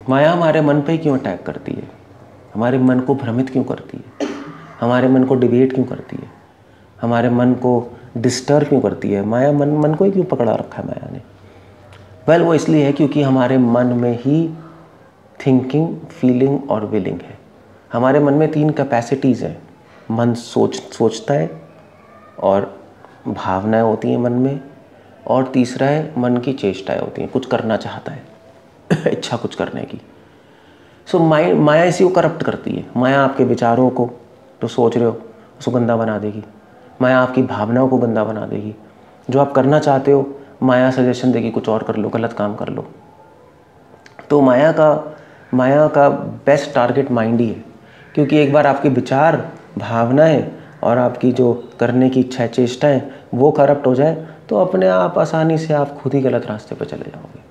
माया हमारे मन पे क्यों अटैक करती है, हमारे मन को भ्रमित क्यों करती है, हमारे मन को डिबेट क्यों करती है, हमारे मन को डिस्टर्ब क्यों करती है। माया मन को ही क्यों पकड़ा रखा है माया ने? वेल, वो इसलिए है क्योंकि हमारे मन में ही थिंकिंग, फीलिंग और विलिंग है। हमारे मन में 3 कैपेसिटीज़ हैं। मन सोचता है और भावनाएं होती हैं मन में, और तीसरा है मन की चेष्टाएं होती हैं, कुछ करना चाहता है इच्छा कुछ करने की। सो माया इसी को करप्ट करती है। माया आपके विचारों को, जो सोच रहे हो, उसको गंदा बना देगी। माया आपकी भावनाओं को गंदा बना देगी। जो आप करना चाहते हो, माया सजेशन देगी कुछ और कर लो, गलत काम कर लो। तो माया का बेस्ट टारगेट माइंड ही है, क्योंकि एक बार आपके विचार, भावनाएं और आपकी जो करने की इच्छा, चेष्टाएं वो करप्ट हो जाए तो अपने आप आसानी से आप खुद ही गलत रास्ते पर चले जाओगे।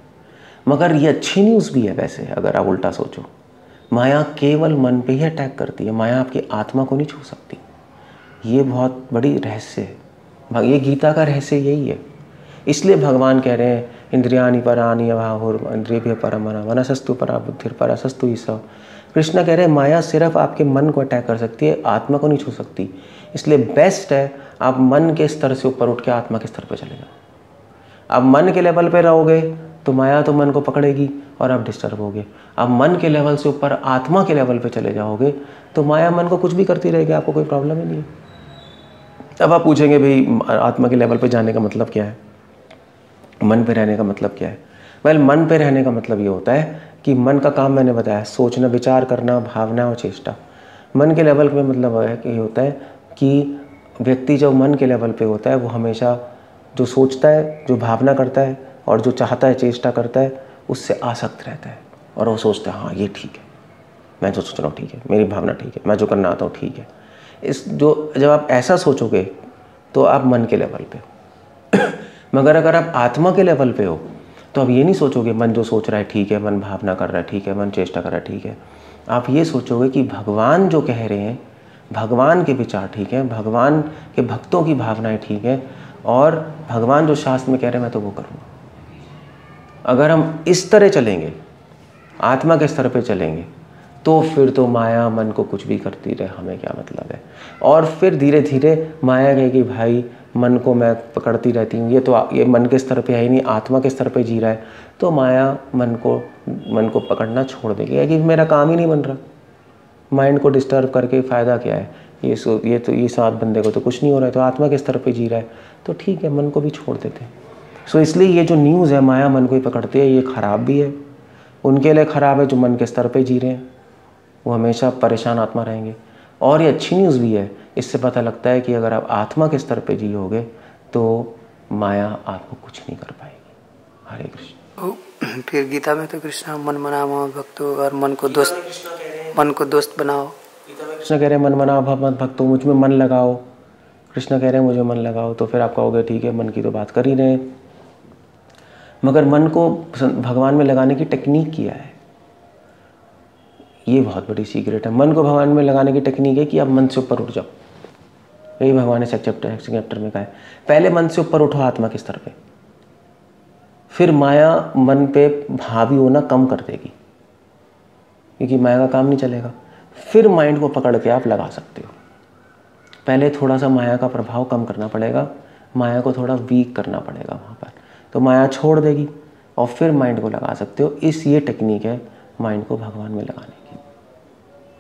मगर ये अच्छी न्यूज़ भी है वैसे, अगर आप उल्टा सोचो। माया केवल मन पे ही अटैक करती है, माया आपकी आत्मा को नहीं छू सकती। ये बहुत बड़ी रहस्य है, ये गीता का रहस्य यही है। इसलिए भगवान कह रहे हैं इंद्रियाणि पराणि अभाहुर इंद्रियभ्य परम मनसस्तु परा बुद्धिर परसस्तु ईश्वर। कृष्ण कह रहे हैं माया सिर्फ आपके मन को अटैक कर सकती है, आत्मा को नहीं छू सकती। इसलिए बेस्ट है आप मन के स्तर से ऊपर उठ के आत्मा के स्तर पर चले जाओ। आप मन के लेवल पे रहोगे तो माया तो मन को पकड़ेगी और आप डिस्टर्ब होगे। आप मन के लेवल से ऊपर आत्मा के लेवल पे चले जाओगे तो माया मन को कुछ भी करती रहेगी, आपको कोई प्रॉब्लम ही नहीं है। अब आप पूछेंगे भाई आत्मा के लेवल पे जाने का मतलब क्या है, मन पे रहने का मतलब क्या है? वेल, मन पे रहने का मतलब ये होता है कि मन का काम मैंने बताया, सोचना, विचार करना, भावना और चेष्टा। मन के लेवल पे मतलब है कि ये होता है कि व्यक्ति जब मन के लेवल पे होता है वो हमेशा जो सोचता है, जो भावना करता है और जो चाहता है, चेष्टा करता है, उससे आसक्त रहता है। और वो सोचता है हाँ ये ठीक है, मैं जो सोच रहा हूँ ठीक है, मेरी भावना ठीक है, मैं जो करना आता हूँ ठीक है। जब आप ऐसा सोचोगे तो आप मन के लेवल पे हो। मगर अगर आप आत्मा के लेवल पे हो तो आप ये नहीं सोचोगे मन जो सोच रहा है ठीक है, मन भावना कर रहा है ठीक है, मन चेष्टा कर रहा है ठीक है। आप ये सोचोगे कि भगवान जो कह रहे हैं, भगवान के विचार ठीक हैं, भगवान के भक्तों की भावनाएं ठीक हैं, और भगवान जो शास्त्र में कह रहे हैं मैं तो वो करूँगा। अगर हम इस तरह चलेंगे, आत्मा के स्तर पे चलेंगे, तो फिर तो माया मन को कुछ भी करती रहे, हमें क्या मतलब है। और फिर धीरे धीरे माया कहेगी भाई मन को मैं पकड़ती रहती हूँ, ये मन के स्तर पे है ही नहीं, आत्मा के स्तर पे जी रहा है। तो माया मन को पकड़ना छोड़ देगी कि मेरा काम ही नहीं बन रहा, माइंड को डिस्टर्ब करके फ़ायदा क्या है, ये 7 बंदे को तो कुछ नहीं हो रहा है, तो आत्मा के स्तर पे जी रहा है, तो ठीक है मन को भी छोड़ देते हैं। सो इसलिए ये जो न्यूज़ है माया मन को ही पकड़ती है, ये ख़राब भी है। उनके लिए ख़राब है जो मन के स्तर पे जी रहे हैं, वो हमेशा परेशान आत्मा रहेंगे। और ये अच्छी न्यूज़ भी है, इससे पता लगता है कि अगर आप आत्मा के स्तर पे जियोगे तो माया आपको कुछ नहीं कर पाएगी। हरे कृष्ण। फिर गीता में तो कृष्ण मन मनाओ भक्तों और मन को दोस्त बनाओ। गीता में कृष्ण कह रहे हैं मन मनाओ भक्तों, मुझ में मन लगाओ। कृष्ण कह रहे हैं मुझे मन लगाओ, तो फिर आप कहोगे ठीक है मन की तो बात कर ही रहे हैं, मगर मन को भगवान में लगाने की टेक्निक क्या है, ये बहुत बड़ी सीक्रेट है। मन को भगवान में लगाने की टेक्निक है कि आप मन से ऊपर उठ जाओ। यही भगवान ने चैप्टर में कहा है, पहले मन से ऊपर उठो आत्मा के स्तर पे, फिर माया मन पे हावी होना कम कर देगी, क्योंकि माया का काम नहीं चलेगा। फिर माइंड को पकड़ के आप लगा सकते हो। पहले थोड़ा सा माया का प्रभाव कम करना पड़ेगा, माया को थोड़ा वीक करना पड़ेगा वहाँ पर, तो माया छोड़ देगी और फिर माइंड को लगा सकते हो। ये टेक्निक है माइंड को भगवान में लगाने की।